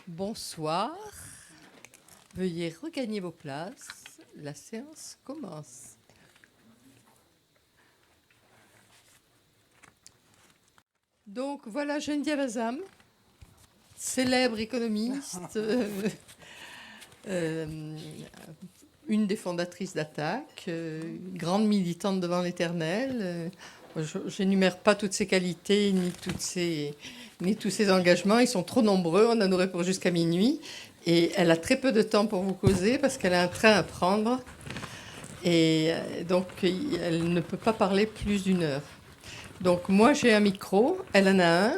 Bonsoir. Veuillez regagner vos places. La séance commence. Donc voilà Geneviève Azam, célèbre économiste, une des fondatrices d'Attaque, grande militante devant l'Éternel. Je n'énumère pas toutes ses qualités ni tous ses engagements. Ils sont trop nombreux, on en aurait pour jusqu'à minuit. Et elle a très peu de temps pour vous causer parce qu'elle a un train à prendre. Et donc, elle ne peut pas parler plus d'une heure. Donc, moi, j'ai un micro, elle en a un.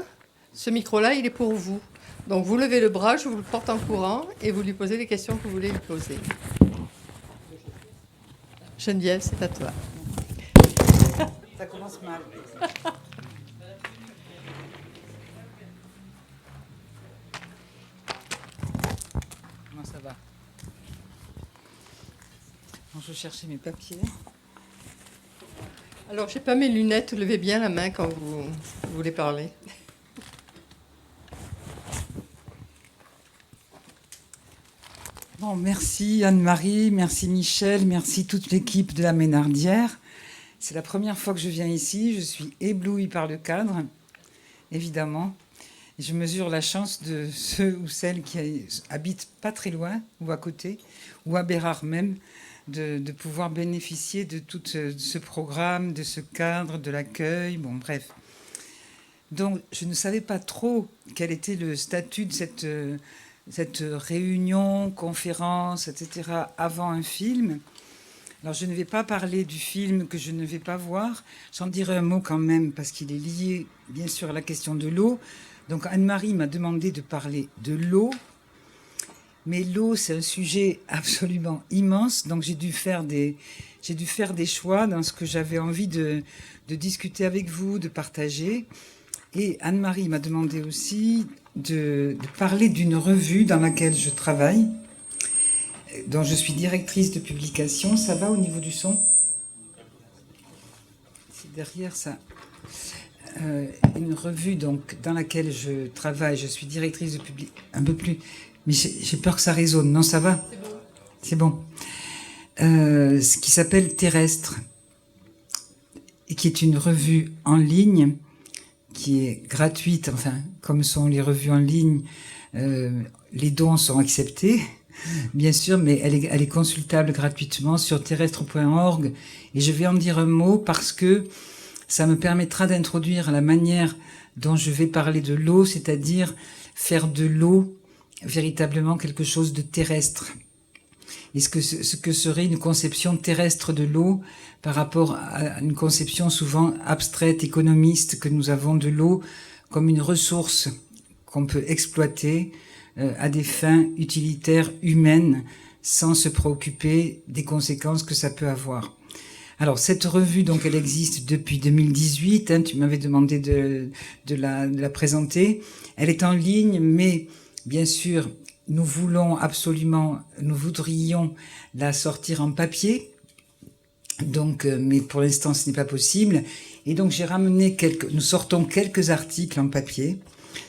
Ce micro-là, il est pour vous. Donc, vous levez le bras, je vous le porte en courant et vous lui posez les questions que vous voulez lui poser. Geneviève, c'est à toi. Ça commence mal. Comment ça va? Bon, je cherchais mes papiers. Alors, j'ai pas mes lunettes, levez bien la main quand vous voulez parler. Bon, merci Anne-Marie, merci Michel, merci toute l'équipe de la Ménardière. C'est la première fois que je viens ici. Je suis éblouie par le cadre, évidemment. Et je mesure la chance de ceux ou celles qui habitent pas très loin, ou à côté, ou à Bérard même, de pouvoir bénéficier de tout ce programme, de ce cadre, de l'accueil, bon bref. Donc je ne savais pas trop quel était le statut de cette réunion, conférence, etc., avant un film. Alors je ne vais pas parler du film que je ne vais pas voir, j'en dirai un mot quand même, parce qu'il est lié bien sûr à la question de l'eau. Donc Anne-Marie m'a demandé de parler de l'eau, mais l'eau c'est un sujet absolument immense, donc j'ai dû faire des choix dans ce que j'avais envie de discuter avec vous, de partager. Et Anne-Marie m'a demandé aussi de parler d'une revue dans laquelle je travaille, dont je suis directrice de publication. Ça va au niveau du son? C'est derrière ça. Une revue donc, dans laquelle je travaille, je suis directrice de publication. Un peu plus, mais j'ai peur que ça résonne. Non, ça va? C'est bon. Ce qui s'appelle Terrestre, et qui est une revue en ligne, qui est gratuite, enfin, comme sont les revues en ligne, les dons sont acceptés, bien sûr, mais elle est consultable gratuitement sur terrestre.org. Et je vais en dire un mot parce que ça me permettra d'introduire la manière dont je vais parler de l'eau, c'est-à-dire faire de l'eau véritablement quelque chose de terrestre. Et ce que serait une conception terrestre de l'eau par rapport à une conception souvent abstraite, économiste, que nous avons de l'eau comme une ressource qu'on peut exploiter à des fins utilitaires humaines sans se préoccuper des conséquences que ça peut avoir. Alors cette revue, donc, elle existe depuis 2018. Hein, tu m'avais demandé de la présenter. Elle est en ligne, mais bien sûr, nous voudrions la sortir en papier. Donc, mais pour l'instant, ce n'est pas possible. Et donc, j'ai ramené nous sortons quelques articles en papier.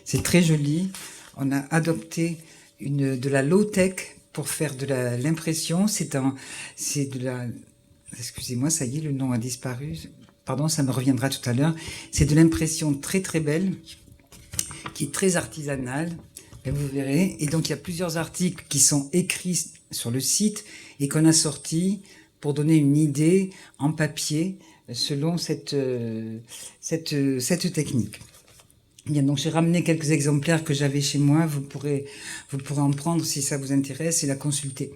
C'est très joli. On a adopté de la low-tech pour faire de l'impression. Excusez-moi, ça y est, le nom a disparu. Pardon, ça me reviendra tout à l'heure. C'est de l'impression très très belle, qui est très artisanale. Et vous verrez. Et donc il y a plusieurs articles qui sont écrits sur le site et qu'on a sortis pour donner une idée en papier selon cette technique. Bien, donc j'ai ramené quelques exemplaires que j'avais chez moi. Vous pourrez en prendre si ça vous intéresse et la consulter.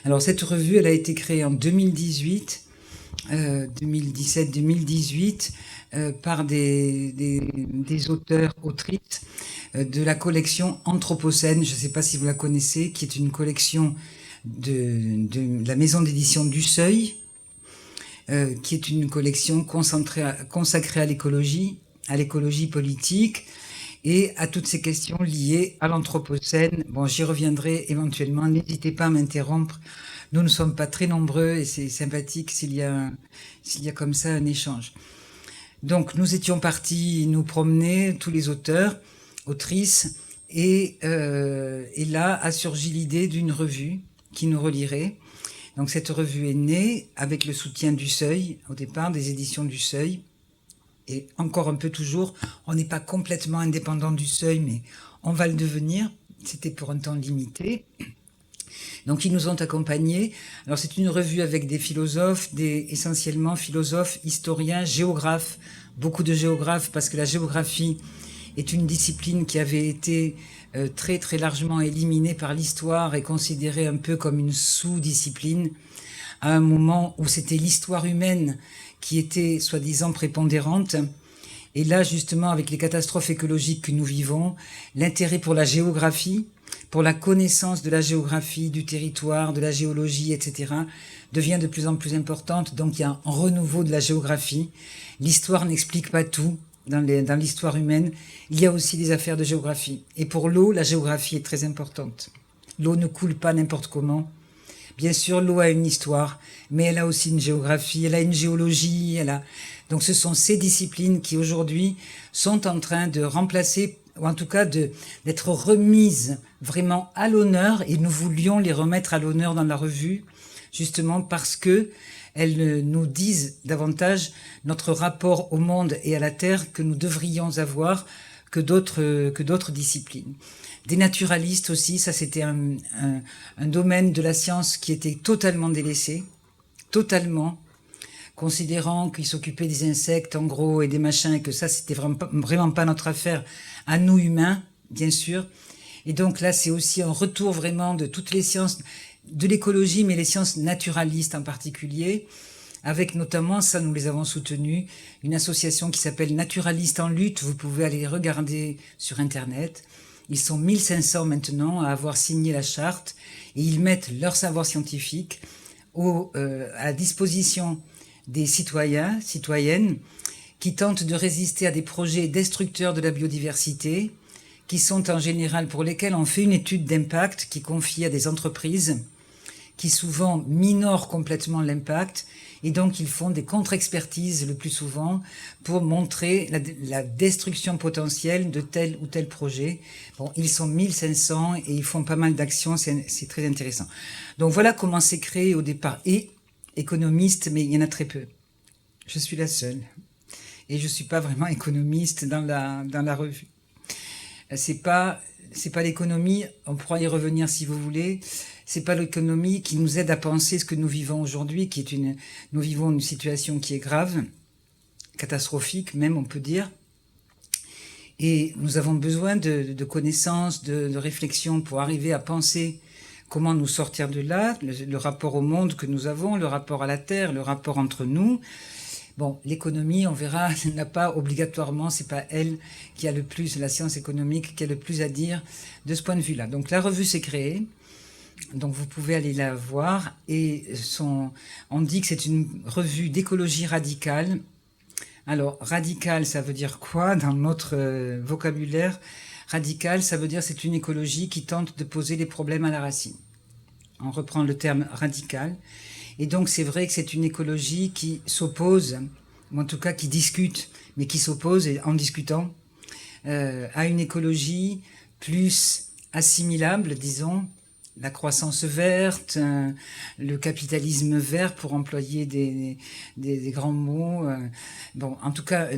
Alors cette revue, elle a été créée en 2017-2018 par des auteurs, autrices de la collection Anthropocène. Je ne sais pas si vous la connaissez, qui est une collection de la maison d'édition du Seuil, qui est une collection consacrée à l'écologie politique et à toutes ces questions liées à l'Anthropocène. Bon, j'y reviendrai éventuellement, n'hésitez pas à m'interrompre. Nous ne sommes pas très nombreux et c'est sympathique s'il y a comme ça un échange. Donc nous étions partis nous promener, tous les auteurs, autrices, Et là a surgi l'idée d'une revue qui nous relierait. Donc cette revue est née avec le soutien du Seuil, au départ des éditions du Seuil. Et encore un peu toujours, on n'est pas complètement indépendant du Seuil, mais on va le devenir. C'était pour un temps limité. Donc ils nous ont accompagnés. Alors c'est une revue avec des philosophes, essentiellement philosophes, historiens, géographes, beaucoup de géographes, parce que la géographie est une discipline qui avait été très très largement éliminée par l'histoire et considérée un peu comme une sous-discipline, à un moment où c'était l'histoire humaine qui était soi-disant prépondérante. Et là, justement, avec les catastrophes écologiques que nous vivons, l'intérêt pour la géographie, pour la connaissance de la géographie, du territoire, de la géologie, etc., devient de plus en plus importante. Donc il y a un renouveau de la géographie. L'histoire n'explique pas tout dans l'histoire humaine. Il y a aussi des affaires de géographie. Et pour l'eau, la géographie est très importante. L'eau ne coule pas n'importe comment. Bien sûr, l'eau a une histoire, mais elle a aussi une géographie, elle a une géologie, Donc ce sont ces disciplines qui aujourd'hui sont en train de remplacer, ou en tout cas d'être remises vraiment à l'honneur, et nous voulions les remettre à l'honneur dans la revue, justement parce que elles nous disent davantage notre rapport au monde et à la terre que nous devrions avoir que d'autres disciplines. Des naturalistes aussi, ça c'était un domaine de la science qui était totalement délaissé, totalement, considérant qu'ils s'occupaient des insectes en gros et des machins, et que ça c'était vraiment pas notre affaire, à nous humains, bien sûr. Et donc là c'est aussi un retour vraiment de toutes les sciences, de l'écologie, mais les sciences naturalistes en particulier, avec notamment, ça nous les avons soutenus, une association qui s'appelle Naturalistes en lutte. Vous pouvez aller regarder sur Internet. Ils sont 1500 maintenant à avoir signé la charte, et ils mettent leur savoir scientifique à disposition des citoyens, citoyennes, qui tentent de résister à des projets destructeurs de la biodiversité, qui sont en général, pour lesquels on fait une étude d'impact qui confie à des entreprises, qui souvent minorent complètement l'impact, et donc ils font des contre-expertises le plus souvent pour montrer la destruction potentielle de tel ou tel projet. Bon, ils sont 1500 et ils font pas mal d'actions, c'est très intéressant. Donc voilà comment c'est créé au départ. Et économiste, mais il y en a très peu. Je suis la seule. Et je suis pas vraiment économiste dans la revue. C'est pas l'économie, on pourra y revenir si vous voulez. C'est pas l'économie qui nous aide à penser ce que nous vivons aujourd'hui, nous vivons une situation qui est grave, catastrophique même, on peut dire. Et nous avons besoin de connaissances, de réflexion pour arriver à penser comment nous sortir de là, le rapport au monde que nous avons, le rapport à la terre, le rapport entre nous. Bon, l'économie, on verra, n'a pas obligatoirement, c'est pas elle qui a le plus, la science économique, qui a le plus à dire de ce point de vue-là. Donc la revue s'est créée. Donc vous pouvez aller la voir, et on dit que c'est une revue d'écologie radicale. Alors radical, ça veut dire quoi dans notre vocabulaire? Radical, ça veut dire c'est une écologie qui tente de poser les problèmes à la racine. On reprend le terme radical, et donc c'est vrai que c'est une écologie qui s'oppose, ou en tout cas qui discute, mais qui s'oppose, et en discutant, à une écologie plus assimilable, disons, la croissance verte, le capitalisme vert, pour employer des grands mots. Bon, en tout cas,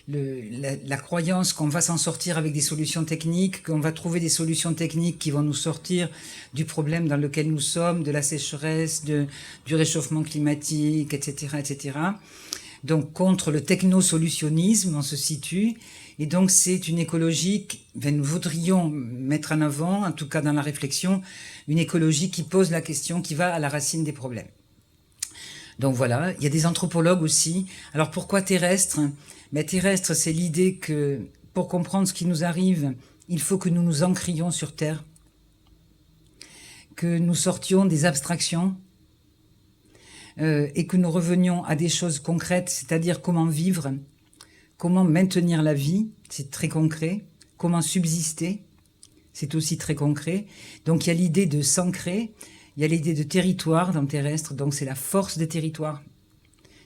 la croyance qu'on va s'en sortir avec des solutions techniques, qu'on va trouver des solutions techniques qui vont nous sortir du problème dans lequel nous sommes, de la sécheresse, du réchauffement climatique, etc., etc. Donc, contre le technosolutionnisme, on se situe. Et donc, c'est une écologie nous voudrions mettre en avant, en tout cas dans la réflexion, une écologie qui pose la question, qui va à la racine des problèmes. Donc voilà, il y a des anthropologues aussi. Alors pourquoi terrestre? Mais terrestre, c'est l'idée que pour comprendre ce qui nous arrive, il faut que nous nous ancrions sur Terre, que nous sortions des abstractions, et que nous revenions à des choses concrètes, c'est-à-dire comment vivre, comment maintenir la vie, c'est très concret, comment subsister, c'est aussi très concret. Donc il y a l'idée de s'ancrer, il y a l'idée de territoire dans terrestre, donc c'est la force des territoires.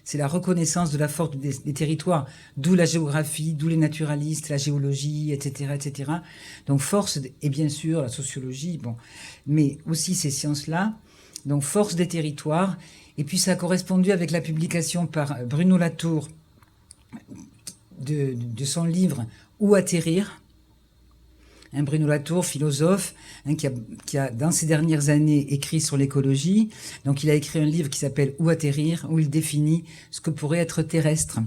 c'est la reconnaissance de la force des territoires, d'où la géographie, d'où les naturalistes, la géologie, etc., etc. Donc force, et bien sûr la sociologie, bon, mais aussi ces sciences-là, donc force des territoires. Et puis ça a correspondu avec la publication par Bruno Latour de son livre « Où atterrir ?» Bruno Latour, philosophe, qui a, dans ces dernières années, écrit sur l'écologie. Donc, il a écrit un livre qui s'appelle « Où atterrir ?» où il définit ce que pourrait être terrestre,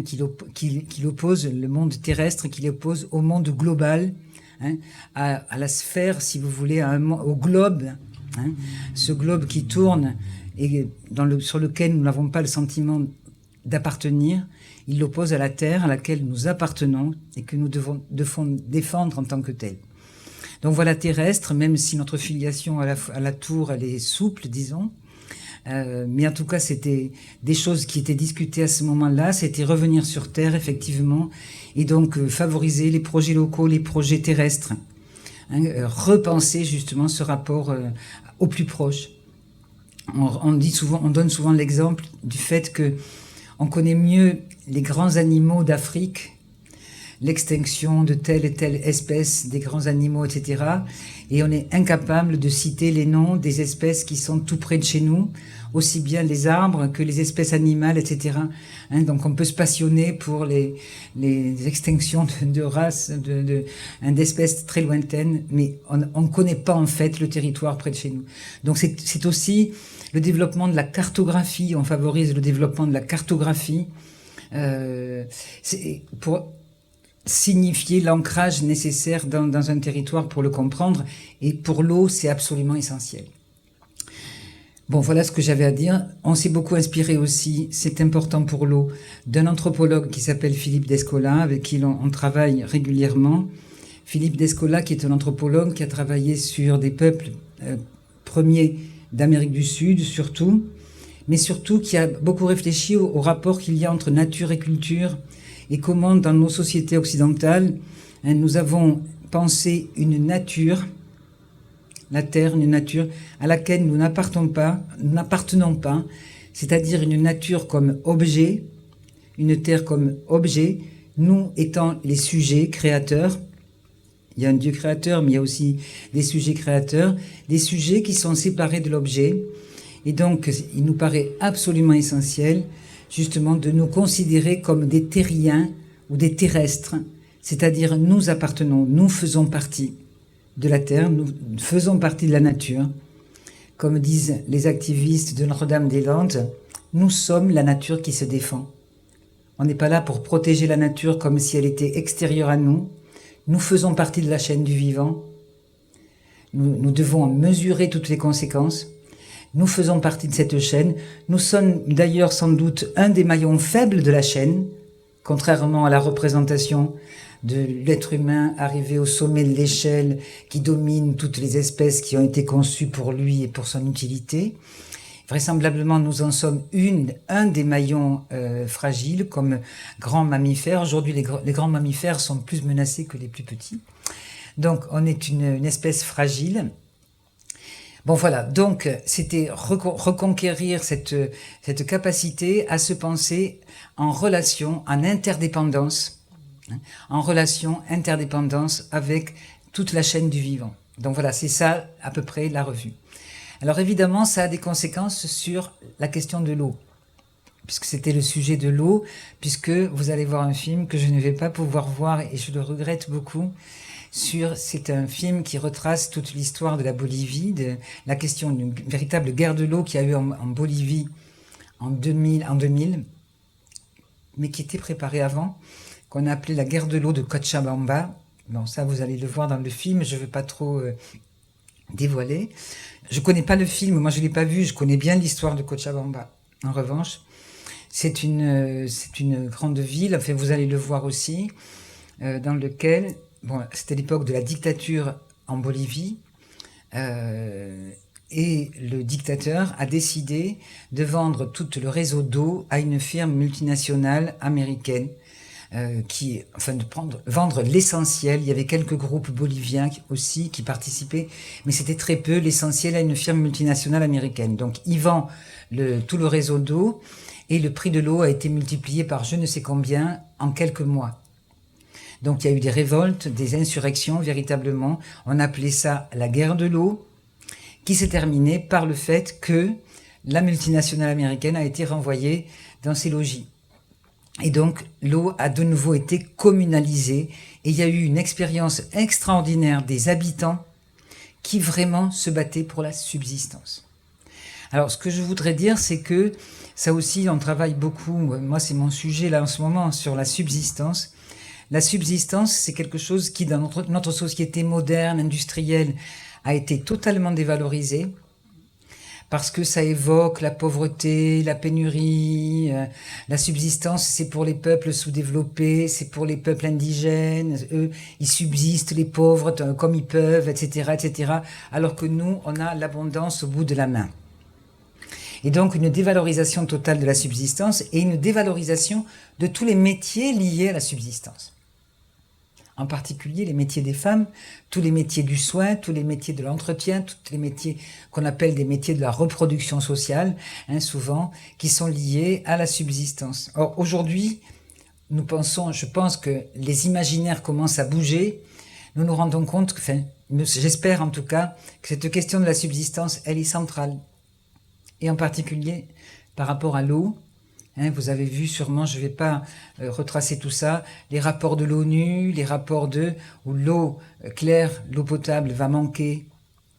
qu'il oppose le monde terrestre, qu'il oppose au monde global, à la sphère, si vous voulez, au globe, ce globe qui tourne et sur lequel nous n'avons pas le sentiment d'appartenir. Il l'oppose à la Terre à laquelle nous appartenons et que nous devons défendre en tant que telle. Donc voilà, terrestre, même si notre filiation à la tour, elle est souple, disons. Mais en tout cas, c'était des choses qui étaient discutées à ce moment-là. C'était revenir sur Terre, effectivement, et donc favoriser les projets locaux, les projets terrestres. Repenser justement ce rapport au plus proche. On donne souvent l'exemple du fait que on connaît mieux les grands animaux d'Afrique, l'extinction de telle et telle espèce des grands animaux, etc. Et on est incapable de citer les noms des espèces qui sont tout près de chez nous, aussi bien les arbres que les espèces animales, etc. Donc on peut se passionner pour les extinctions de races, d'espèces très lointaines, mais on ne connaît pas en fait le territoire près de chez nous. Donc c'est aussi le développement de la cartographie, on favorise le développement de la cartographie, c'est pour signifier l'ancrage nécessaire dans un territoire pour le comprendre. Et pour l'eau, c'est absolument essentiel. Bon, voilà ce que j'avais à dire. On s'est beaucoup inspiré aussi, c'est important pour l'eau, d'un anthropologue qui s'appelle Philippe Descola, avec qui on travaille régulièrement. Philippe Descola, qui est un anthropologue qui a travaillé sur des peuples premiers d'Amérique du Sud, surtout, mais surtout qui a beaucoup réfléchi au rapport qu'il y a entre nature et culture et comment dans nos sociétés occidentales, nous avons pensé une nature, la Terre, une nature à laquelle nous n'appartenons pas, c'est-à-dire une nature comme objet, une Terre comme objet, nous étant les sujets créateurs. Il y a un Dieu créateur, mais il y a aussi des sujets créateurs, des sujets qui sont séparés de l'objet. Et donc, il nous paraît absolument essentiel, justement, de nous considérer comme des terriens ou des terrestres, c'est-à-dire nous appartenons, nous faisons partie de la Terre, nous faisons partie de la nature. Comme disent les activistes de Notre-Dame-des-Landes, nous sommes la nature qui se défend. On n'est pas là pour protéger la nature comme si elle était extérieure à nous. Nous faisons partie de la chaîne du vivant. Nous devons en mesurer toutes les conséquences. Nous faisons partie de cette chaîne. Nous sommes d'ailleurs sans doute un des maillons faibles de la chaîne, contrairement à la représentation de l'être humain arrivé au sommet de l'échelle qui domine toutes les espèces qui ont été conçues pour lui et pour son utilité. Vraisemblablement, nous en sommes un des maillons fragiles comme grands mammifères. Aujourd'hui, les grands mammifères sont plus menacés que les plus petits. Donc, on est une espèce fragile. Bon, voilà. Donc, c'était reconquérir cette capacité à se penser en relation, en interdépendance, avec toute la chaîne du vivant. Donc voilà, c'est ça à peu près la revue. Alors évidemment, ça a des conséquences sur la question de l'eau, puisque c'était le sujet de l'eau, puisque vous allez voir un film que je ne vais pas pouvoir voir et je le regrette beaucoup. C'est un film qui retrace toute l'histoire de la Bolivie, de la question d'une véritable guerre de l'eau qu'il y a eu en Bolivie en 2000, mais qui était préparée avant, qu'on a appelée la guerre de l'eau de Cochabamba. Bon, ça vous allez le voir dans le film, je ne veux pas trop dévoiler. Je ne connais pas le film, moi je ne l'ai pas vu, je connais bien l'histoire de Cochabamba. En revanche, c'est une grande ville, enfin vous allez le voir aussi, dans lequel, bon, c'était l'époque de la dictature en Bolivie, et le dictateur a décidé de vendre tout le réseau d'eau à une firme multinationale américaine, vendre l'essentiel. Il y avait quelques groupes boliviens aussi qui participaient, mais c'était très peu, l'essentiel à une firme multinationale américaine. Donc il vend tout le réseau d'eau et le prix de l'eau a été multiplié par je ne sais combien en quelques mois. Donc il y a eu des révoltes, des insurrections véritablement. On appelait ça la guerre de l'eau, qui s'est terminée par le fait que la multinationale américaine a été renvoyée dans ses logis. Et donc l'eau a de nouveau été communalisée et il y a eu une expérience extraordinaire des habitants qui vraiment se battaient pour la subsistance. Alors ce que je voudrais dire, c'est que ça aussi on travaille beaucoup, moi c'est mon sujet là en ce moment, sur la subsistance. La subsistance, c'est quelque chose qui, dans notre société moderne, industrielle, a été totalement dévalorisé parce que ça évoque la pauvreté, la pénurie. La subsistance, c'est pour les peuples sous-développés, c'est pour les peuples indigènes. Eux, ils subsistent, les pauvres, comme ils peuvent, etc., etc. Alors que nous, on a l'abondance au bout de la main. Et donc, une dévalorisation totale de la subsistance et une dévalorisation de tous les métiers liés à la subsistance. En particulier les métiers des femmes, tous les métiers du soin, tous les métiers de l'entretien, tous les métiers qu'on appelle des métiers de la reproduction sociale, souvent, qui sont liés à la subsistance. Or, aujourd'hui, je pense que les imaginaires commencent à bouger. Nous nous rendons compte, j'espère en tout cas, que cette question de la subsistance, elle est centrale. Et en particulier par rapport à l'eau. Vous avez vu sûrement, je ne vais pas retracer tout ça, les rapports de l'ONU, les rapports où l'eau claire, l'eau potable va manquer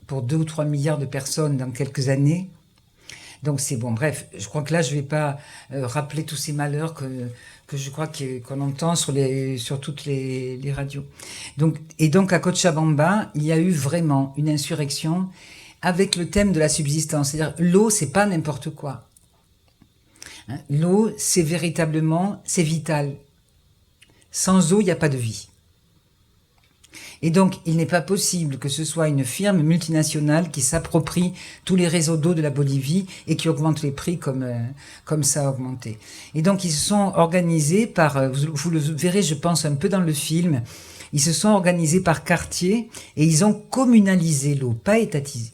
pour 2 ou 3 milliards de personnes dans quelques années. Donc c'est bon, bref, je crois que là je ne vais pas rappeler tous ces malheurs que je crois qu'on entend sur toutes les radios. Et donc à Cochabamba, il y a eu vraiment une insurrection avec le thème de la subsistance. C'est-à-dire l'eau, c'est pas n'importe quoi. L'eau, c'est vital. Sans eau, il n'y a pas de vie. Et donc, il n'est pas possible que ce soit une firme multinationale qui s'approprie tous les réseaux d'eau de la Bolivie et qui augmente les prix comme ça a augmenté. Et donc, ils se sont organisés vous le verrez, je pense, un peu dans le film, ils se sont organisés par quartier et ils ont communalisé l'eau, pas étatisé.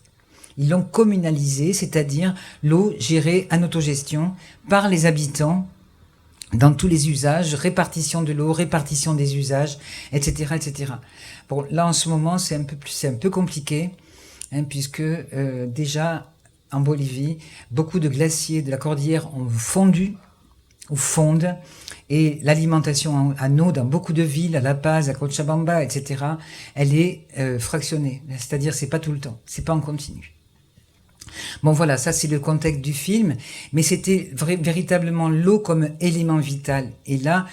Ils l'ont communalisée, c'est-à-dire l'eau gérée en autogestion par les habitants dans tous les usages, répartition de l'eau, répartition des usages, etc., etc. Bon, là en ce moment c'est un peu compliqué, puisque déjà en Bolivie, beaucoup de glaciers de la cordillère ont fondu ou fondent, et l'alimentation en eau dans beaucoup de villes, à La Paz, à Cochabamba, etc., elle est fractionnée, c'est-à-dire c'est pas tout le temps, c'est pas en continu. Bon voilà, ça c'est le contexte du film, mais c'était véritablement l'eau comme élément vital. Et là,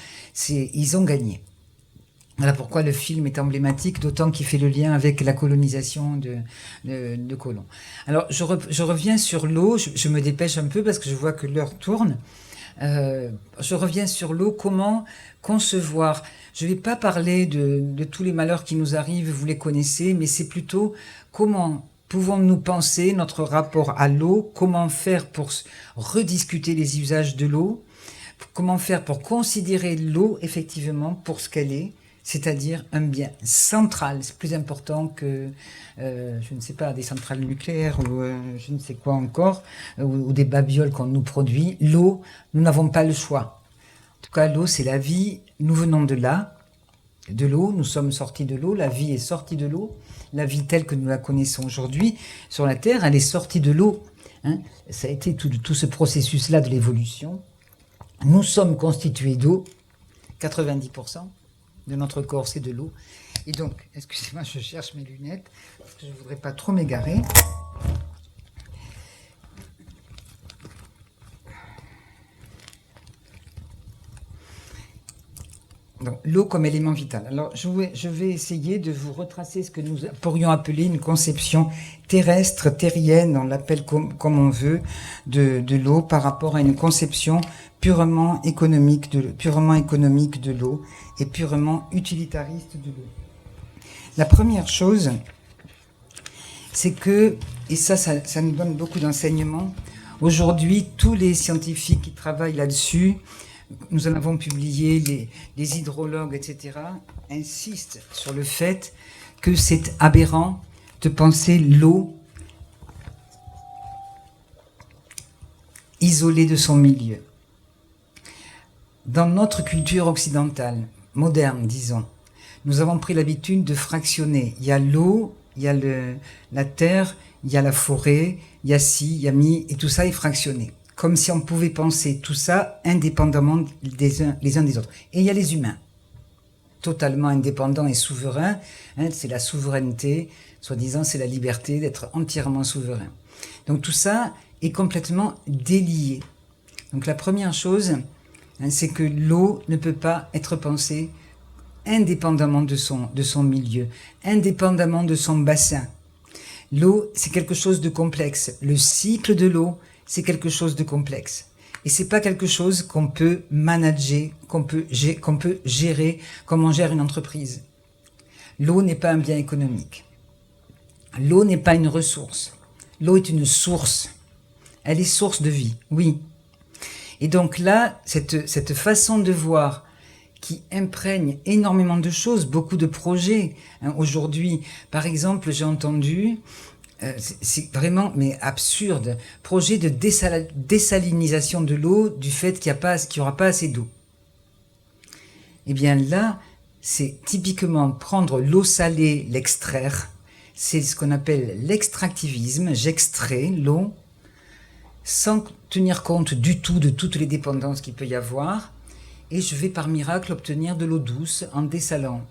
ils ont gagné. Voilà pourquoi le film est emblématique, d'autant qu'il fait le lien avec la colonisation de colons. Alors je reviens sur l'eau, je me dépêche un peu parce que je vois que l'heure tourne. Je reviens sur l'eau, comment concevoir. Je ne vais pas parler de tous les malheurs qui nous arrivent, vous les connaissez, mais c'est plutôt comment pouvons-nous penser notre rapport à l'eau, comment faire pour rediscuter les usages de l'eau, comment faire pour considérer l'eau effectivement pour ce qu'elle est, c'est-à-dire un bien central, c'est plus important que, je ne sais pas, des centrales nucléaires ou je ne sais quoi encore, ou des babioles qu'on nous produit. L'eau, nous n'avons pas le choix. En tout cas, l'eau, c'est la vie. Nous venons de l'eau, nous sommes sortis de l'eau, la vie est sortie de l'eau. La vie telle que nous la connaissons aujourd'hui sur la Terre, elle est sortie de l'eau. Ça a été tout ce processus-là de l'évolution. Nous sommes constitués d'eau, 90% de notre corps, c'est de l'eau. Et donc, excusez-moi, je cherche mes lunettes, parce que je ne voudrais pas trop m'égarer. Donc, l'eau comme élément vital. Alors, je vais essayer de vous retracer ce que nous pourrions appeler une conception terrestre, terrienne, on l'appelle comme on veut, de l'eau par rapport à une conception purement économique de l'eau et purement utilitariste de l'eau. La première chose, c'est que, et ça nous donne beaucoup d'enseignements, aujourd'hui, tous les scientifiques qui travaillent là-dessus, nous en avons publié, les hydrologues, etc., insistent sur le fait que c'est aberrant de penser l'eau isolée de son milieu. dans notre culture occidentale, moderne, disons, nous avons pris l'habitude de fractionner. Il y a l'eau, il y a la terre, il y a la forêt, il y a ci, il y a mi, et tout ça est fractionné. Comme si on pouvait penser tout ça indépendamment les uns des autres. Et il y a les humains, totalement indépendants et souverains. C'est la souveraineté, soi-disant c'est la liberté d'être entièrement souverain. Donc tout ça est complètement délié. Donc la première chose, c'est que l'eau ne peut pas être pensée indépendamment de son milieu, indépendamment de son bassin. L'eau, c'est quelque chose de complexe. Le cycle de l'eau, c'est quelque chose de complexe. Et c'est pas quelque chose qu'on peut manager, qu'on peut gérer comme on gère une entreprise. L'eau n'est pas un bien économique. L'eau n'est pas une ressource. L'eau est une source. Elle est source de vie, oui. Et donc là, cette façon de voir qui imprègne énormément de choses, beaucoup de projets. Aujourd'hui, par exemple, j'ai entendu, c'est vraiment mais absurde, projet de désalinisation de l'eau du fait qu'il n'y aura pas assez d'eau. Eh bien là, c'est typiquement prendre l'eau salée, l'extraire. C'est ce qu'on appelle l'extractivisme. J'extrais l'eau sans tenir compte du tout de toutes les dépendances qu'il peut y avoir. Et je vais par miracle obtenir de l'eau douce en dessalant.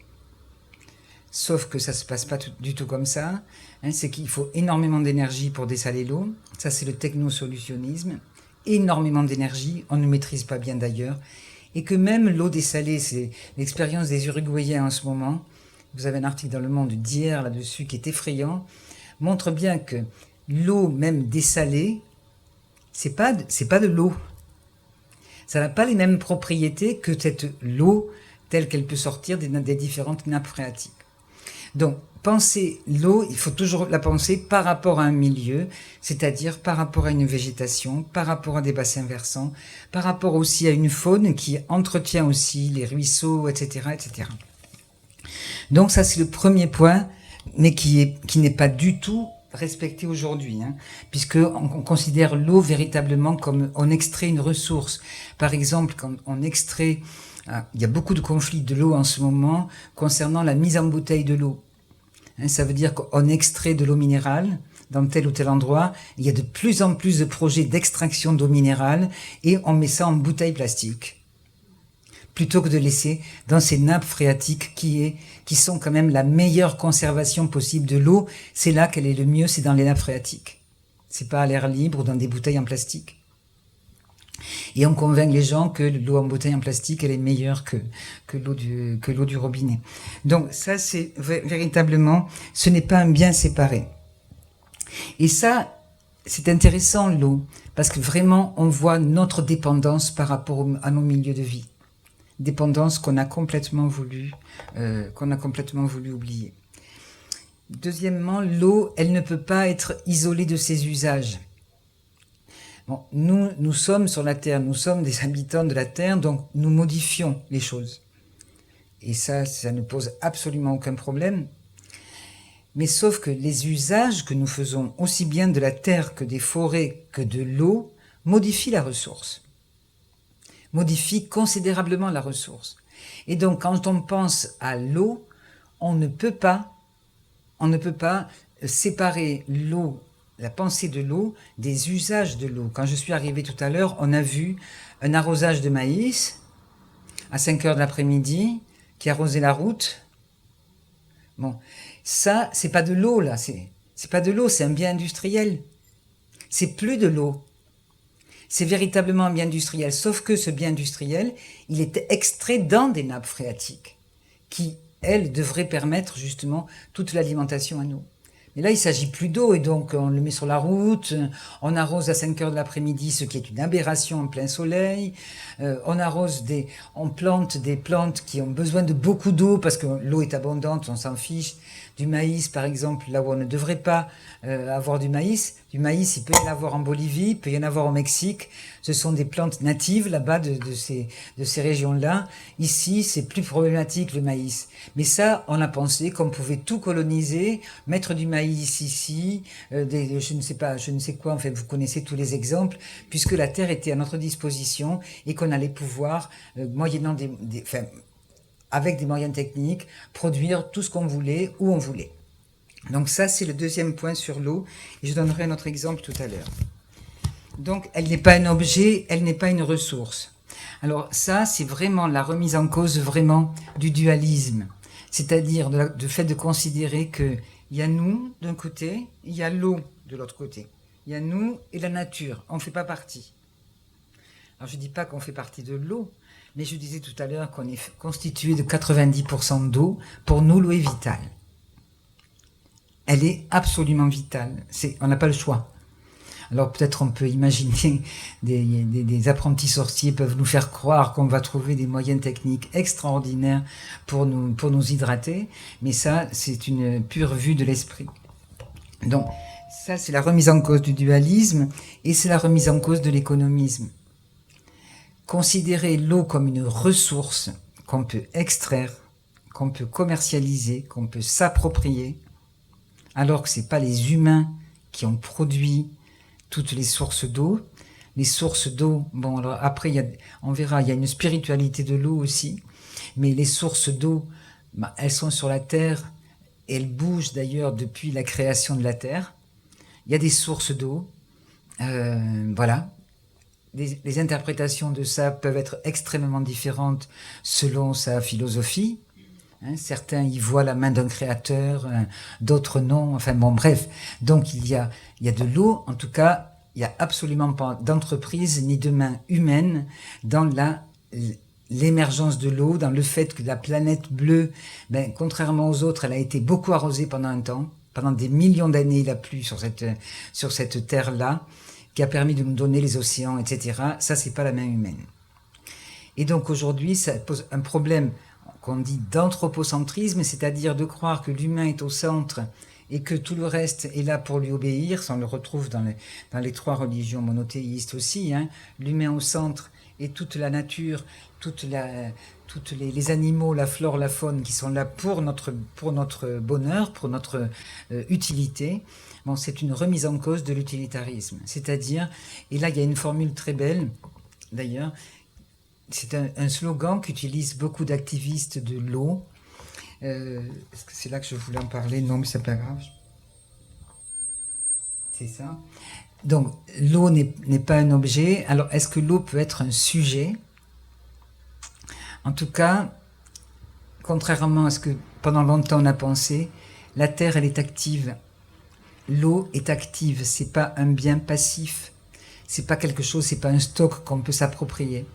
Sauf que ça ne se passe pas du tout comme ça. C'est qu'il faut énormément d'énergie pour dessaler l'eau. Ça, c'est le technosolutionnisme. Énormément d'énergie, on ne maîtrise pas bien d'ailleurs. Et que même l'eau dessalée, c'est l'expérience des Uruguayens en ce moment. Vous avez un article dans Le Monde d'hier là-dessus qui est effrayant. Montre bien que l'eau même dessalée, c'est pas de l'eau. Ça n'a pas les mêmes propriétés que cette l'eau telle qu'elle peut sortir des différentes nappes phréatiques. Donc, penser l'eau, il faut toujours la penser par rapport à un milieu, c'est-à-dire par rapport à une végétation, par rapport à des bassins versants, par rapport aussi à une faune qui entretient aussi les ruisseaux, etc., etc. Donc ça, c'est le premier point, mais qui n'est pas du tout respecté aujourd'hui, puisque on considère l'eau véritablement comme on extrait une ressource. Par exemple, quand on extrait, il y a beaucoup de conflits de l'eau en ce moment concernant la mise en bouteille de l'eau. Ça veut dire qu'on extrait de l'eau minérale dans tel ou tel endroit. Il y a de plus en plus de projets d'extraction d'eau minérale et on met ça en bouteille plastique, plutôt que de laisser dans ces nappes phréatiques qui sont quand même la meilleure conservation possible de l'eau. C'est là qu'elle est le mieux, c'est dans les nappes phréatiques. C'est pas à l'air libre ou dans des bouteilles en plastique. Et on convainc les gens que l'eau en bouteille en plastique, elle est meilleure que l'eau du robinet. Donc ça, c'est véritablement, ce n'est pas un bien séparé. Et ça, c'est intéressant, l'eau, parce que vraiment, on voit notre dépendance par rapport à nos milieux de vie. Dépendance qu'on a complètement voulu oublier. Deuxièmement, l'eau, elle ne peut pas être isolée de ses usages. Bon, nous sommes sur la Terre, nous sommes des habitants de la Terre, donc nous modifions les choses. Et ça ne pose absolument aucun problème. Mais sauf que les usages que nous faisons, aussi bien de la Terre que des forêts, que de l'eau, modifient la ressource. Modifient considérablement la ressource. Et donc, quand on pense à l'eau, on ne peut pas séparer l'eau, la pensée de l'eau, des usages de l'eau. Quand je suis arrivé tout à l'heure, on a vu un arrosage de maïs à 5 heures de l'après-midi qui arrosait la route. Bon, ça, c'est pas de l'eau là, c'est pas de l'eau, c'est un bien industriel. C'est plus de l'eau. C'est véritablement un bien industriel, sauf que ce bien industriel, il est extrait dans des nappes phréatiques qui, elles, devraient permettre justement toute l'alimentation à nous. Mais là, il ne s'agit plus d'eau, et donc on le met sur la route, on arrose à 5 heures de l'après-midi, ce qui est une aberration en plein soleil, on plante des plantes qui ont besoin de beaucoup d'eau, parce que l'eau est abondante, on s'en fiche. du maïs, par exemple, là où on ne devrait pas avoir du maïs. Du maïs, il peut y en avoir en Bolivie, il peut y en avoir au Mexique. Ce sont des plantes natives là-bas de ces régions-là. Ici, c'est plus problématique le maïs. Mais ça, on a pensé qu'on pouvait tout coloniser, mettre du maïs ici, je ne sais pas, je ne sais quoi, en fait, vous connaissez tous les exemples, puisque la terre était à notre disposition et qu'on allait pouvoir, moyennant avec des moyens techniques, produire tout ce qu'on voulait, où on voulait. Donc ça, c'est le deuxième point sur l'eau, et je donnerai un autre exemple tout à l'heure. Donc, elle n'est pas un objet, elle n'est pas une ressource. Alors ça, c'est vraiment la remise en cause vraiment du dualisme, c'est-à-dire du fait de considérer qu'il y a nous d'un côté, il y a l'eau de l'autre côté. Il y a nous et la nature, on ne fait pas partie. Alors je ne dis pas qu'on fait partie de l'eau, mais je disais tout à l'heure qu'on est constitué de 90% d'eau. Pour nous, l'eau est vitale. Elle est absolument vitale. On n'a pas le choix. Alors peut-être on peut imaginer des apprentis sorciers peuvent nous faire croire qu'on va trouver des moyens techniques extraordinaires pour nous hydrater, mais ça, c'est une pure vue de l'esprit. Donc ça, c'est la remise en cause du dualisme et c'est la remise en cause de l'économisme. Considérer l'eau comme une ressource qu'on peut extraire, qu'on peut commercialiser, qu'on peut s'approprier, alors que ce n'est pas les humains qui ont produit toutes les sources d'eau. Les sources d'eau, bon, alors après, on verra, il y a une spiritualité de l'eau aussi, mais les sources d'eau, elles sont sur la terre, et elles bougent d'ailleurs depuis la création de la terre. Il y a des sources d'eau, voilà. Les interprétations de ça peuvent être extrêmement différentes selon sa philosophie. Certains y voient la main d'un créateur, d'autres non. Enfin bon, bref. Donc il y a de l'eau. En tout cas, il n'y a absolument pas d'entreprise ni de main humaine dans l'émergence de l'eau, dans le fait que la planète bleue, contrairement aux autres, elle a été beaucoup arrosée pendant un temps. Pendant des millions d'années, il a plu sur cette terre-là, qui a permis de nous donner les océans, etc. Ça, c'est pas la main humaine. Et donc aujourd'hui, ça pose un problème qu'on dit d'anthropocentrisme, c'est-à-dire de croire que l'humain est au centre et que tout le reste est là pour lui obéir. Ça, on le retrouve dans les trois religions monothéistes aussi. L'humain au centre et toute la nature, tous les animaux, la flore, la faune qui sont là pour notre bonheur, pour notre utilité. Bon, c'est une remise en cause de l'utilitarisme. C'est-à-dire, et là il y a une formule très belle, d'ailleurs, c'est un slogan qu'utilisent beaucoup d'activistes de l'eau. Est-ce que c'est là que je voulais en parler? Non, mais c'est pas grave. C'est ça. Donc, l'eau n'est pas un objet. Alors, est-ce que l'eau peut être un sujet? En tout cas, contrairement à ce que pendant longtemps on a pensé, la Terre, elle est active. L'eau est active, c'est pas un bien passif, c'est pas quelque chose, c'est pas un stock qu'on peut s'approprier.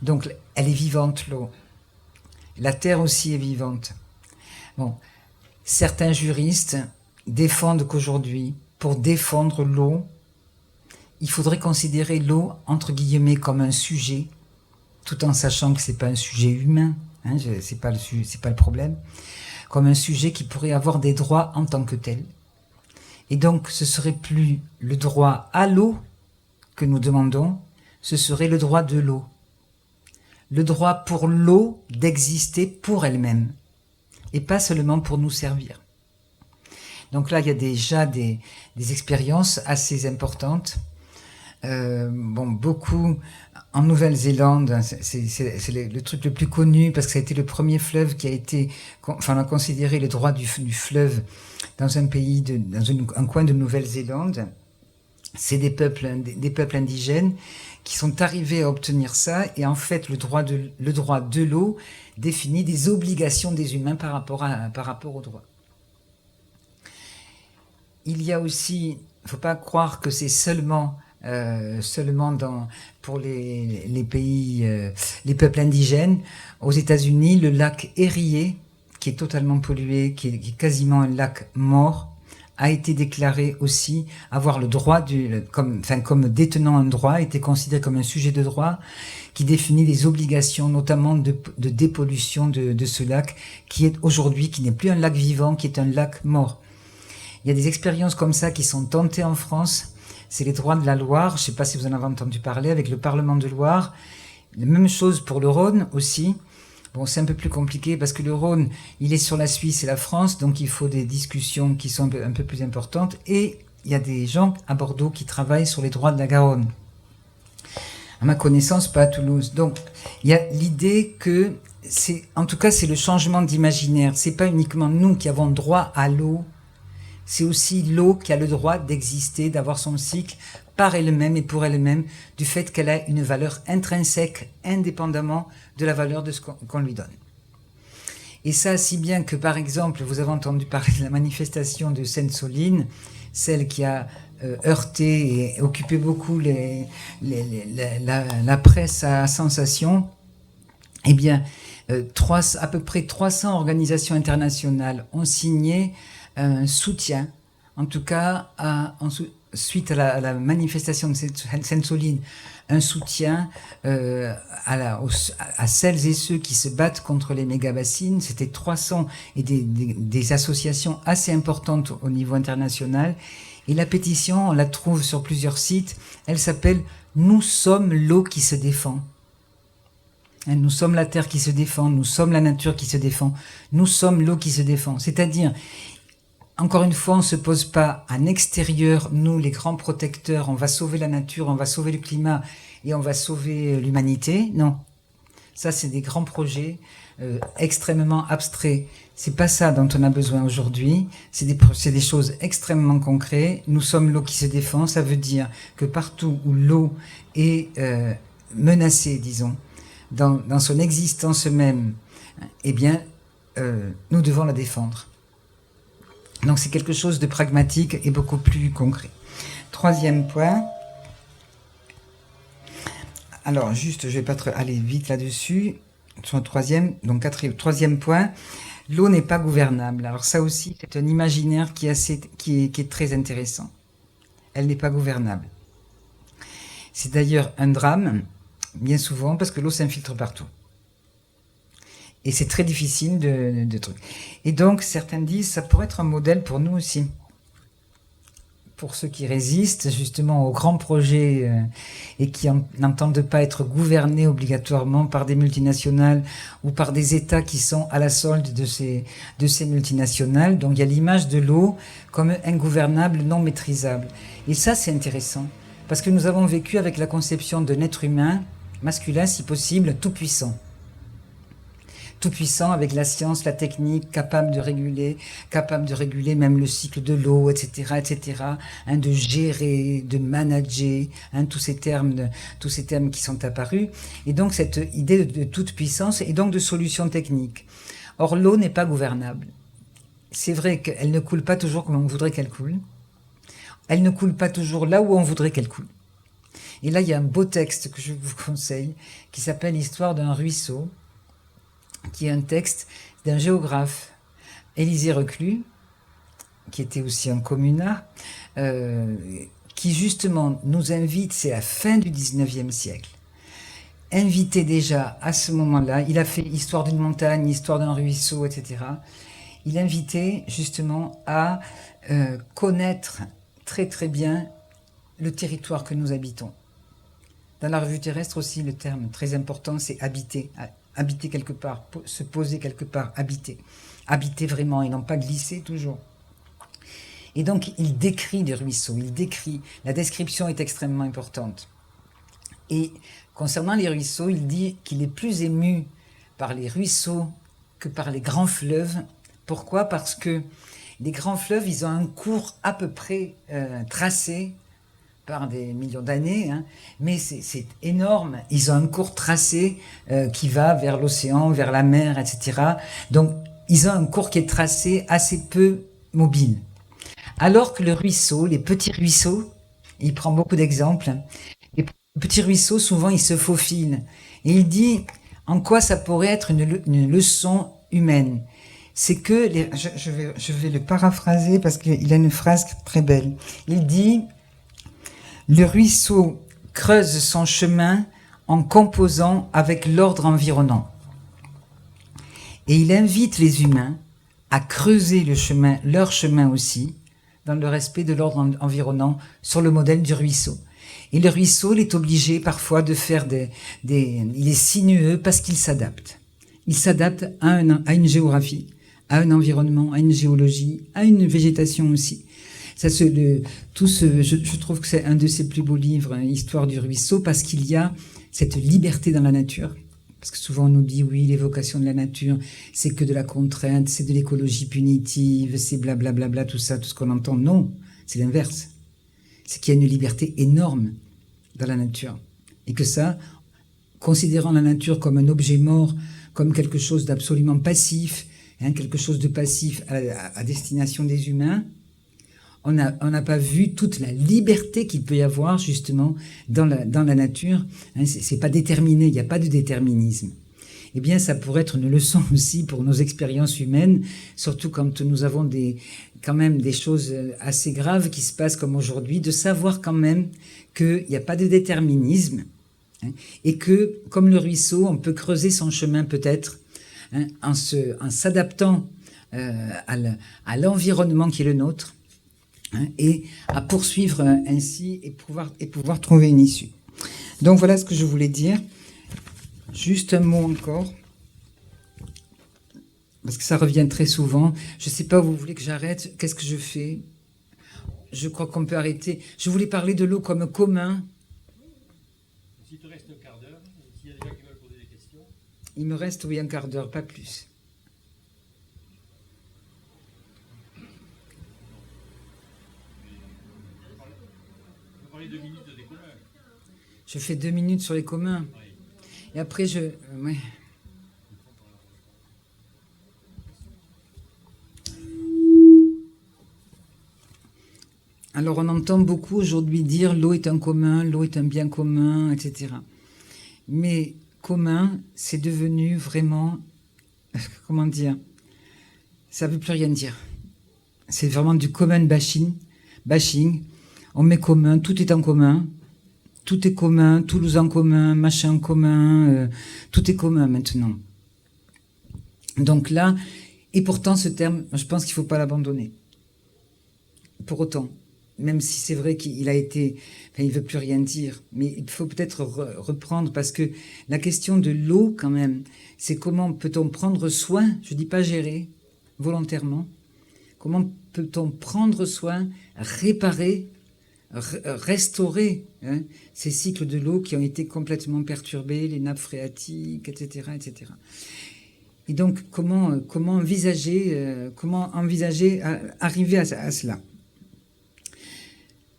Donc elle est vivante, l'eau. La terre aussi est vivante. Bon, certains juristes défendent qu'aujourd'hui, pour défendre l'eau, il faudrait considérer l'eau entre guillemets comme un sujet, tout en sachant que c'est pas un sujet humain, c'est pas le problème, comme un sujet qui pourrait avoir des droits en tant que tel. Et donc, ce serait plus le droit à l'eau que nous demandons, ce serait le droit de l'eau. Le droit pour l'eau d'exister pour elle-même, et pas seulement pour nous servir. Donc là, il y a déjà des expériences assez importantes. Beaucoup en Nouvelle-Zélande, c'est le truc le plus connu parce que ça a été le premier fleuve qui a été, on a considéré les droits du fleuve dans un pays, un coin de Nouvelle-Zélande. C'est des peuples indigènes qui sont arrivés à obtenir ça, et en fait le droit de l'eau définit des obligations des humains par rapport au droit. Il y a aussi, il ne faut pas croire que c'est seulement pour les pays, les peuples indigènes. Aux États-Unis, le lac Erie, qui est totalement pollué, qui est quasiment un lac mort, a été déclaré aussi avoir le droit comme détenant un droit, était considéré comme un sujet de droit qui définit les obligations, notamment de dépollution de ce lac, qui est aujourd'hui, qui n'est plus un lac vivant, qui est un lac mort. Il y a des expériences comme ça qui sont tentées en France. C'est les droits de la Loire, je ne sais pas si vous en avez entendu parler, avec le Parlement de Loire. La même chose pour le Rhône aussi. Bon, c'est un peu plus compliqué parce que le Rhône, il est sur la Suisse et la France, donc il faut des discussions qui sont un peu plus importantes. Et il y a des gens à Bordeaux qui travaillent sur les droits de la Garonne. À ma connaissance, pas à Toulouse. Donc, il y a l'idée que en tout cas, c'est le changement d'imaginaire. C'est pas uniquement nous qui avons droit à l'eau. C'est aussi l'eau qui a le droit d'exister, d'avoir son cycle par elle-même et pour elle-même, du fait qu'elle a une valeur intrinsèque, indépendamment de la valeur de ce qu'on lui donne. Et ça, si bien que, par exemple, vous avez entendu parler de la manifestation de Sainte-Soline, celle qui a heurté et occupé beaucoup la presse à sensation. Eh bien, à peu près 300 organisations internationales ont signé un soutien, en tout cas, suite à la manifestation de Sainte-Soline, un soutien à celles et ceux qui se battent contre les méga-bassines. C'était 300 et des associations assez importantes au niveau international. Et la pétition, on la trouve sur plusieurs sites. Elle s'appelle « Nous sommes l'eau qui se défend ». Nous sommes la terre qui se défend, nous sommes la nature qui se défend, nous sommes l'eau qui se défend. C'est-à-dire, encore une fois, on ne se pose pas en extérieur, nous les grands protecteurs, on va sauver la nature, on va sauver le climat et on va sauver l'humanité. Non, ça c'est des grands projets extrêmement abstraits. C'est pas ça dont on a besoin aujourd'hui, c'est des choses extrêmement concrètes. Nous sommes l'eau qui se défend, ça veut dire que partout où l'eau est menacée, disons, dans son existence même, eh bien, nous devons la défendre. Donc c'est quelque chose de pragmatique et beaucoup plus concret. Troisième point. Alors juste, je vais pas aller vite là-dessus. Sur le troisième point, l'eau n'est pas gouvernable. Alors ça aussi, c'est un imaginaire qui est très intéressant. Elle n'est pas gouvernable. C'est d'ailleurs un drame, bien souvent, parce que l'eau s'infiltre partout. Et c'est très difficile de trucs. Et donc, certains disent, ça pourrait être un modèle pour nous aussi. Pour ceux qui résistent, justement, aux grands projets et qui n'entendent pas être gouvernés obligatoirement par des multinationales ou par des États qui sont à la solde de ces multinationales. Donc, il y a l'image de l'eau comme ingouvernable, non maîtrisable. Et ça, c'est intéressant. Parce que nous avons vécu avec la conception d'un être humain, masculin si possible, tout puissant. Tout puissant avec la science, la technique, capable de réguler même le cycle de l'eau, etc., de gérer, de manager, tous ces termes qui sont apparus. Et donc cette idée de toute puissance et donc de solutions techniques. Or l'eau n'est pas gouvernable. C'est vrai qu'elle ne coule pas toujours comme on voudrait qu'elle coule. Elle ne coule pas toujours là où on voudrait qu'elle coule. Et là, il y a un beau texte que je vous conseille qui s'appelle « L'histoire d'un ruisseau », qui est un texte d'un géographe, Élisée Reclus, qui était aussi un communard, qui justement nous invite, c'est la fin du 19e siècle, invité déjà à ce moment-là, il a fait Histoire d'une montagne, Histoire d'un ruisseau, etc. Il invitait justement à connaître très très bien le territoire que nous habitons. Dans la revue terrestre aussi, le terme très important, c'est habiter. Habiter quelque part, se poser quelque part, habiter. Habiter vraiment et non pas glisser toujours. Et donc, il décrit les ruisseaux, la description est extrêmement importante. Et concernant les ruisseaux, il dit qu'il est plus ému par les ruisseaux que par les grands fleuves. Pourquoi ? Parce que les grands fleuves, ils ont un cours à peu près tracé par des millions d'années, mais c'est énorme. Ils ont un cours tracé qui va vers l'océan, vers la mer, etc. Donc, ils ont un cours qui est tracé assez peu mobile. Alors que le ruisseau, les petits ruisseaux, il prend beaucoup d'exemples, les petits ruisseaux, souvent, ils se faufilent. Et il dit en quoi ça pourrait être une leçon humaine. c'est que, je vais le paraphraser parce qu'il a une phrase très belle. Il dit, le ruisseau creuse son chemin en composant avec l'ordre environnant. Et il invite les humains à creuser leur chemin aussi, dans le respect de l'ordre environnant, sur le modèle du ruisseau. Et le ruisseau, il est obligé parfois de faire il est sinueux parce qu'il s'adapte. Il s'adapte à une géographie, à un environnement, à une géologie, à une végétation aussi. Je trouve que c'est un de ses plus beaux livres, hein, Histoire du ruisseau, parce qu'il y a cette liberté dans la nature. Parce que souvent on nous dit, oui, l'évocation de la nature, c'est que de la contrainte, c'est de l'écologie punitive, c'est blablabla, tout ça, tout ce qu'on entend. Non, c'est l'inverse. C'est qu'il y a une liberté énorme dans la nature. Et que ça, considérant la nature comme un objet mort, comme quelque chose d'absolument passif, hein, quelque chose de passif à destination des humains, on n'a pas vu toute la liberté qu'il peut y avoir justement dans la nature. Hein, c'est pas déterminé, il n'y a pas de déterminisme. Eh bien, ça pourrait être une leçon aussi pour nos expériences humaines, surtout quand nous avons quand même des choses assez graves qui se passent comme aujourd'hui, de savoir quand même qu'il n'y a pas de déterminisme, hein, et que, comme le ruisseau, on peut creuser son chemin peut-être, hein, en s'adaptant à l'environnement qui est le nôtre, hein, et à poursuivre ainsi et pouvoir trouver une issue. Donc voilà ce que je voulais dire. Juste un mot encore, parce que ça revient très souvent. Je ne sais pas, vous voulez que j'arrête? Qu'est-ce que je fais? Je crois qu'on peut arrêter. Je voulais parler de l'eau comme commun. S'il te reste un quart d'heure, s'il y a des gens qui veulent poser des questions. Il me reste, oui, un quart d'heure, pas plus. On peut parler 2 minutes des communs. Je fais 2 minutes sur les communs. Oui. Et après, ouais. Alors, on entend beaucoup aujourd'hui dire l'eau est un commun, l'eau est un bien commun, etc. Mais commun, c'est devenu vraiment, comment dire, ça ne veut plus rien dire. C'est vraiment du common bashing. On met commun, tout est en commun. Tout est commun, Toulouse en commun, machin en commun, tout est commun maintenant. Donc là, et pourtant ce terme, je pense qu'il ne faut pas l'abandonner. Pour autant, même si c'est vrai qu'il a été, enfin, il ne veut plus rien dire, mais il faut peut-être reprendre, parce que la question de l'eau quand même, c'est comment peut-on prendre soin, je ne dis pas gérer, volontairement, comment peut-on prendre soin, réparer, restaurer, hein, ces cycles de l'eau qui ont été complètement perturbés, les nappes phréatiques, etc., etc. Et donc, comment envisager arriver à cela?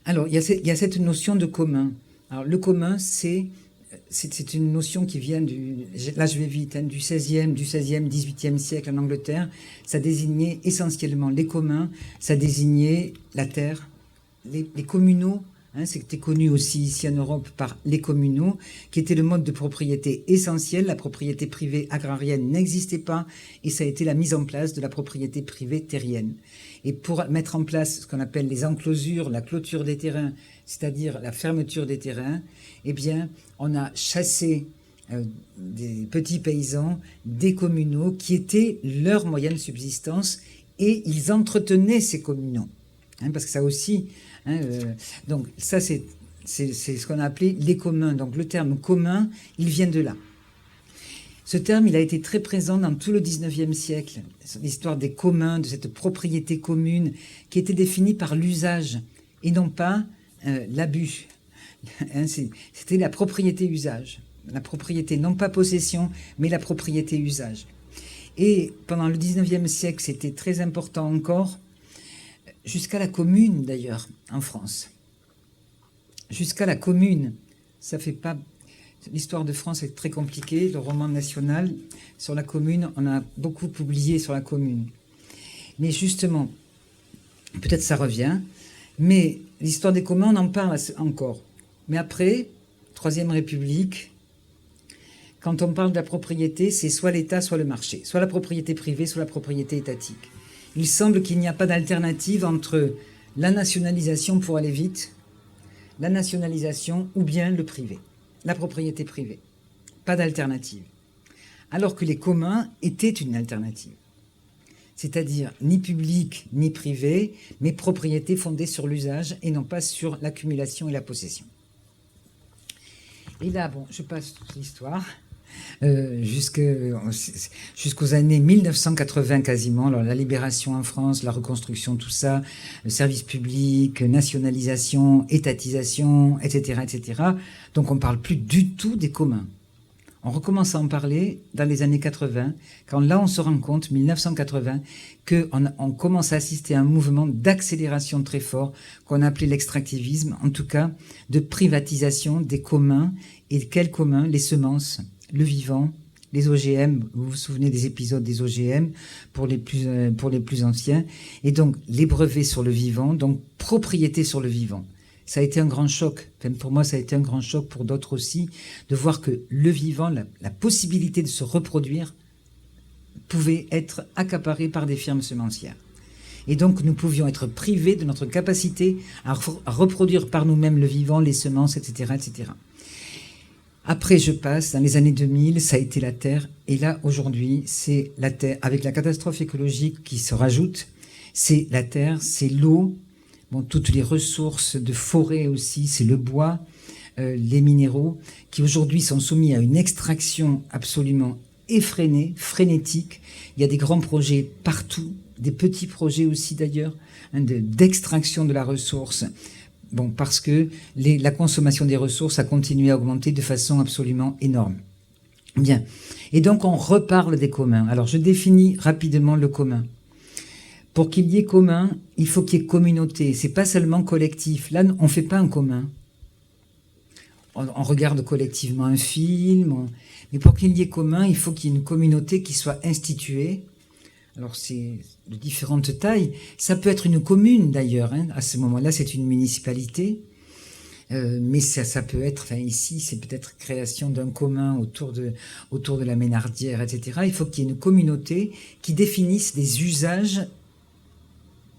Alors, il y a cette notion de commun. Alors, le commun, c'est une notion qui vient là je vais vite, hein, du 16e, 18e siècle en Angleterre. Ça désignait essentiellement les communs, ça désignait la terre, les communaux, hein, c'était connu aussi ici en Europe par les communaux, qui était le mode de propriété essentiel. La propriété privée agrarienne n'existait pas, et ça a été la mise en place de la propriété privée terrienne. Et pour mettre en place ce qu'on appelle les enclosures, la clôture des terrains, c'est-à-dire la fermeture des terrains, eh bien, on a chassé des petits paysans, des communaux, qui étaient leur moyen de subsistance, et ils entretenaient ces communaux. Hein, parce que ça aussi, hein, donc ça c'est ce qu'on a appelé les communs. Donc le terme commun, il vient de là. Ce terme, il a été très présent dans tout le 19e siècle. L'histoire des communs, de cette propriété commune qui était définie par l'usage et non pas l'abus. Hein, c'était la propriété-usage. La propriété, non pas possession, mais la propriété-usage. Et pendant le 19e siècle, c'était très important encore, jusqu'à la commune d'ailleurs, en France. Jusqu'à la commune. Ça fait pas... L'histoire de France est très compliquée. Le roman national sur la commune, on a beaucoup publié sur la commune. Mais justement, peut-être ça revient, mais l'histoire des communs, on en parle encore. Mais après, Troisième République, quand on parle de la propriété, c'est soit l'État, soit le marché, soit la propriété privée, soit la propriété étatique. Il semble qu'il n'y a pas d'alternative entre la nationalisation pour aller vite, la nationalisation ou bien le privé, la propriété privée. Pas d'alternative. Alors que les communs étaient une alternative. C'est-à-dire ni public ni privé, mais propriété fondée sur l'usage et non pas sur l'accumulation et la possession. Et là, bon, je passe toute l'histoire. Jusqu'aux années 1980 quasiment, alors la libération en France, la reconstruction, tout ça, le service public, nationalisation, étatisation, etc., etc. Donc on ne parle plus du tout des communs. On recommence à en parler dans les années 80, quand là on se rend compte, 1980, qu'on commence à assister à un mouvement d'accélération très fort, qu'on appelait l'extractivisme, en tout cas de privatisation des communs. Et quels communs? Les semences, le vivant, les OGM, vous vous souvenez des épisodes des OGM pour les plus anciens, et donc les brevets sur le vivant, donc propriété sur le vivant. Ça a été un grand choc, enfin, pour moi ça a été un grand choc, pour d'autres aussi, de voir que le vivant, la possibilité de se reproduire, pouvait être accaparée par des firmes semencières. Et donc nous pouvions être privés de notre capacité à reproduire par nous-mêmes le vivant, les semences, etc., etc. Après, je passe, dans les années 2000, ça a été la terre. Et là, aujourd'hui, c'est la terre, avec la catastrophe écologique qui se rajoute, c'est la terre, c'est l'eau, bon, toutes les ressources de forêt aussi, c'est le bois, les minéraux, qui aujourd'hui sont soumis à une extraction absolument effrénée, frénétique. Il y a des grands projets partout, des petits projets aussi d'ailleurs, hein, d'extraction de la ressource. Bon, parce que la consommation des ressources a continué à augmenter de façon absolument énorme. Bien. Et donc, on reparle des communs. Alors, je définis rapidement le commun. Pour qu'il y ait commun, il faut qu'il y ait communauté. C'est pas seulement collectif. Là, on fait pas un commun. On regarde collectivement un film. Mais pour qu'il y ait commun, il faut qu'il y ait une communauté qui soit instituée. Alors, c'est de différentes tailles. Ça peut être une commune, d'ailleurs. Hein. À ce moment-là, c'est une municipalité. Mais ça peut être, enfin ici, c'est peut-être création d'un commun autour de la Ménardière, etc. Il faut qu'il y ait une communauté qui définisse les usages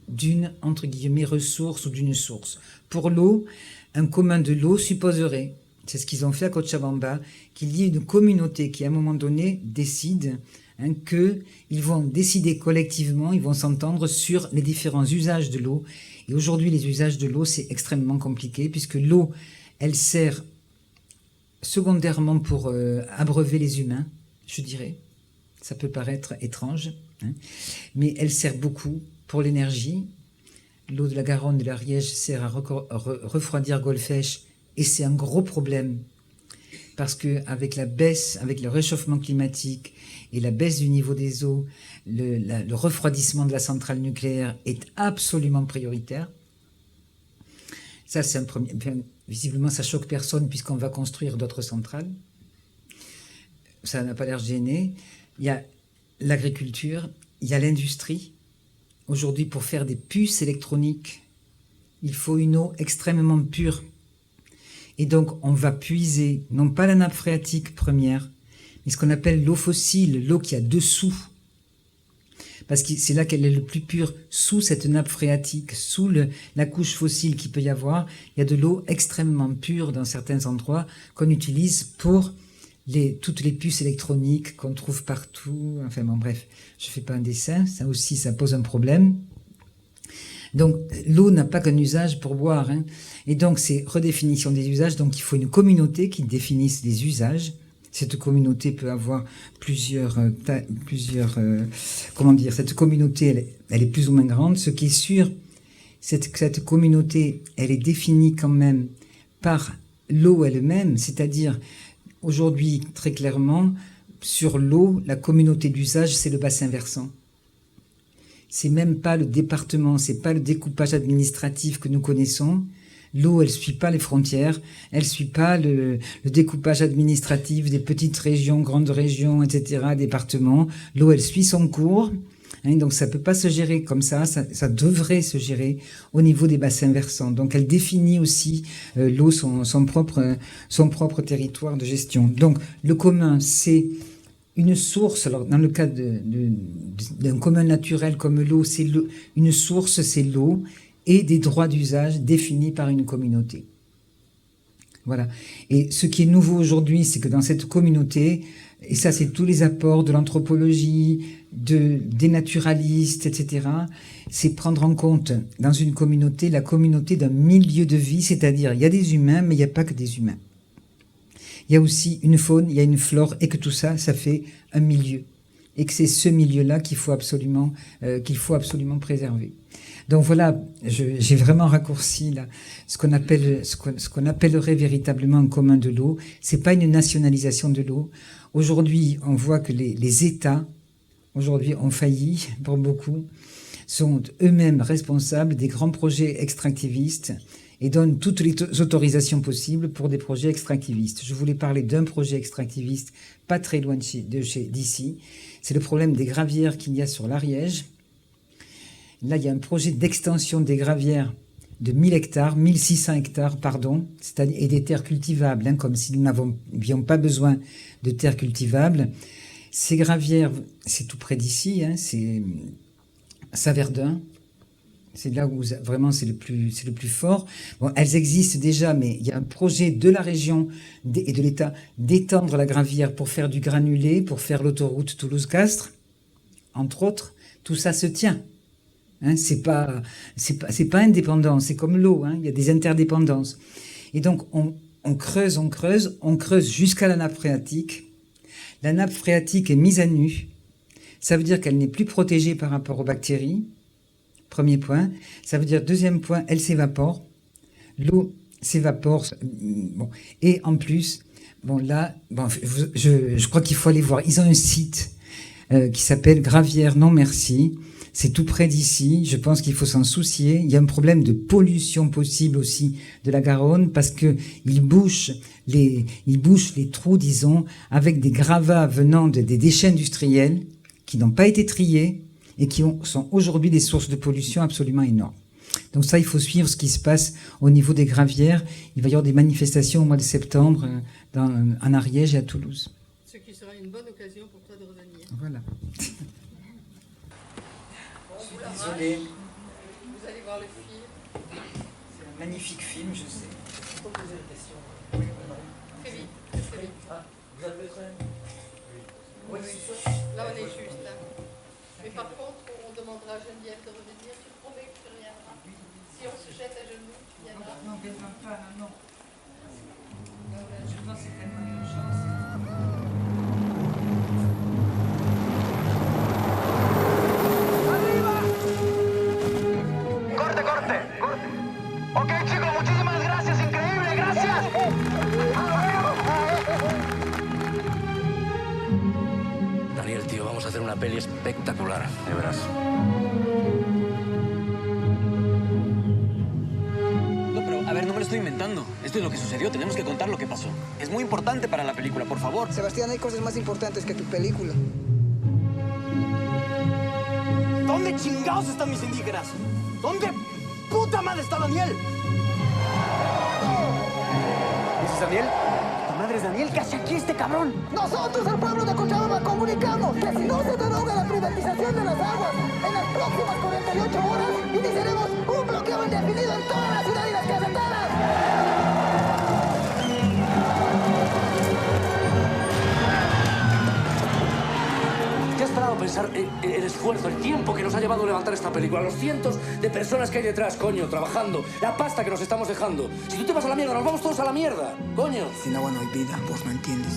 d'une, entre guillemets, ressource ou d'une source. Pour l'eau, un commun de l'eau supposerait, c'est ce qu'ils ont fait à Cochabamba, qu'il y ait une communauté qui, à un moment donné, décide qu'ils vont décider collectivement, ils vont s'entendre sur les différents usages de l'eau. Et aujourd'hui, les usages de l'eau, c'est extrêmement compliqué, puisque l'eau, elle sert secondairement pour abreuver les humains, je dirais. Ça peut paraître étrange, hein, mais elle sert beaucoup pour l'énergie. L'eau de la Garonne, de l'Ariège, sert à refroidir Golfech, et c'est un gros problème. Parce qu'avec la baisse, avec le réchauffement climatique et la baisse du niveau des eaux, le refroidissement de la centrale nucléaire est absolument prioritaire. Ça, c'est un premier. Visiblement, ça choque personne puisqu'on va construire d'autres centrales. Ça n'a pas l'air gêné. Il y a l'agriculture, il y a l'industrie. Aujourd'hui, pour faire des puces électroniques, il faut une eau extrêmement pure. Et donc, on va puiser, non pas la nappe phréatique première, mais ce qu'on appelle l'eau fossile, l'eau qui a dessous. Parce que c'est là qu'elle est le plus pure. Sous cette nappe phréatique, sous la couche fossile qu'il peut y avoir, il y a de l'eau extrêmement pure dans certains endroits qu'on utilise pour toutes les puces électroniques qu'on trouve partout. Enfin bon, bref, je fais pas un dessin, ça aussi, ça pose un problème. Donc, l'eau n'a pas qu'un usage pour boire, hein. Et donc, c'est redéfinition des usages. Donc, il faut une communauté qui définisse les usages. Cette communauté peut avoir cette communauté, elle est plus ou moins grande. Ce qui est sûr, cette communauté, elle est définie quand même par l'eau elle-même. C'est-à-dire, aujourd'hui, très clairement, sur l'eau, la communauté d'usage, c'est le bassin versant. C'est même pas le département, c'est pas le découpage administratif que nous connaissons. L'eau, elle suit pas les frontières, elle suit pas le découpage administratif des petites régions, grandes régions, etc., départements. L'eau, elle suit son cours. Hein, donc ça peut pas se gérer comme ça devrait se gérer au niveau des bassins versants. Donc elle définit aussi l'eau, son propre territoire de gestion. Donc le commun, c'est une source. Alors dans le cas d'un commun naturel comme l'eau, une source, c'est l'eau et des droits d'usage définis par une communauté. Voilà. Et ce qui est nouveau aujourd'hui, c'est que dans cette communauté, et ça c'est tous les apports de l'anthropologie, des naturalistes, etc., c'est prendre en compte dans une communauté la communauté d'un milieu de vie, c'est-à-dire il y a des humains, mais il n'y a pas que des humains. Il y a aussi une faune, il y a une flore, et que tout ça, ça fait un milieu. Et que c'est ce milieu-là qu'il faut absolument préserver. Donc voilà, j'ai vraiment raccourci là ce qu'on appellerait véritablement un commun de l'eau. C'est pas une nationalisation de l'eau. Aujourd'hui, on voit que les États aujourd'hui ont failli pour beaucoup, sont eux-mêmes responsables des grands projets extractivistes et donnent toutes les autorisations possibles pour des projets extractivistes. Je voulais parler d'un projet extractiviste pas très loin d'ici. C'est le problème des gravières qu'il y a sur l'Ariège. Là, il y a un projet d'extension des gravières de 1000 hectares, 1600 hectares, pardon, c'est-à-dire, et des terres cultivables, hein, comme si nous n'avions pas besoin de terres cultivables. Ces gravières, c'est tout près d'ici, hein, c'est Saverdun. C'est là où vraiment c'est le plus fort. Bon, elles existent déjà, mais il y a un projet de la région et de l'État d'étendre la gravière pour faire du granulé, pour faire l'autoroute Toulouse-Castres, entre autres. Tout ça se tient. Hein, c'est pas indépendant. C'est comme l'eau. Hein, il y a des interdépendances. Et donc on creuse jusqu'à la nappe phréatique. La nappe phréatique est mise à nu. Ça veut dire qu'elle n'est plus protégée par rapport aux bactéries. Premier point. Ça veut dire, deuxième point, elle s'évapore. L'eau s'évapore. Bon. Et en plus, bon là, bon, je crois qu'il faut aller voir. Ils ont un site qui s'appelle Gravière Non Merci. C'est tout près d'ici. Je pense qu'il faut s'en soucier. Il y a un problème de pollution possible aussi de la Garonne parce que ils bouchent les trous, disons, avec des gravats venant des déchets industriels qui n'ont pas été triés et qui sont aujourd'hui des sources de pollution absolument énormes. Donc ça, il faut suivre ce qui se passe au niveau des gravières. Il va y avoir des manifestations au mois de septembre en Ariège et à Toulouse. Ce qui sera une bonne occasion pour toi de revenir. Voilà. Désolé. Vous allez voir le film. C'est un magnifique film, je sais. Je peux poser des questions. Très vite, très vite. Ah, vous avez besoin? Oui, là on est juste. Hein. Mais par contre, on demandera à Geneviève de revenir. Tu promets que tu reviendras. Si on se jette à genoux, tu viendras. Non, pas, non. Je pense que c'est tellement une chance. Ok, chicos, muchísimas gracias, increíble, gracias. Daniel, tío, vamos a hacer una peli espectacular, de verás. No, pero a ver, no me lo estoy inventando. Esto es lo que sucedió, tenemos que contar lo que pasó. Es muy importante para la película, por favor. Sebastián, hay cosas más importantes que tu película. ¿Dónde chingados están mis indígenas? ¿Dónde puta madre está Daniel? ¿Ese es Daniel? ¿Tu madre es Daniel? ¿Qué hace aquí este cabrón? Nosotros, el pueblo de Cochabamba, comunicamos que si no se deroga la privatización de las aguas en las próximas 48 horas, iniciaremos un bloqueo indefinido en toda la ciudad y las carreteras. ¿Te has parado a pensar el esfuerzo, el tiempo que nos ha llevado a levantar esta película? Los cientos de personas que hay detrás, coño, trabajando. La pasta que nos estamos dejando. Si tú te vas a la mierda, nos vamos todos a la mierda, coño. Sin agua no hay vida, vos no entiendes.